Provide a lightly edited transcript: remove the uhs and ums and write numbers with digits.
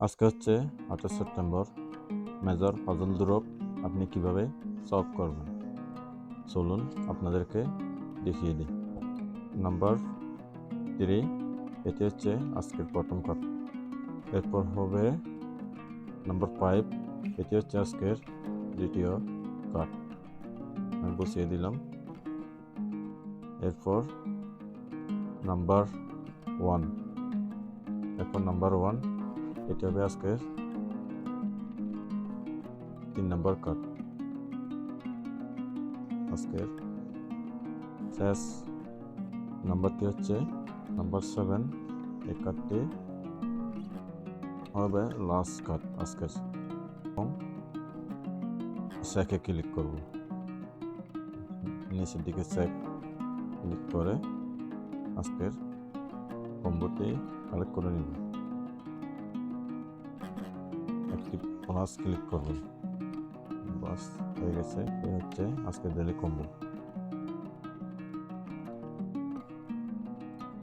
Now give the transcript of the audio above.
আজকে হচ্ছে 28 September. Major puzzle ধ্রুবক আপনি কিভাবে সলভ করবেন চলুন আপনাদেরকে দেখিয়ে দিই। নাম্বার 3, এটি হচ্ছে আজকের প্রথম কাট। এরপর হবে নাম্বার 5, এটি হচ্ছে আজকের দ্বিতীয় কাট। আমি বসিয়ে দিলাম। এরপর নাম্বার 1, এটি হবে আজকের 3 নম্বর কাট। আজকের শেষ নাম্বারটি হচ্ছে নাম্বার 7, এই কাটটি হবে লাস্ট কাট আজকের। এবং চেকে ক্লিক করব, নিচের দিকে চেক ক্লিক করে আজকের কম্বোটি কালেক্ট করে নিব। একটি প্লাস ক্লিক করবেন, বাস হয়ে গেছে। এই হচ্ছে আজকের ডেইলি কম্বো।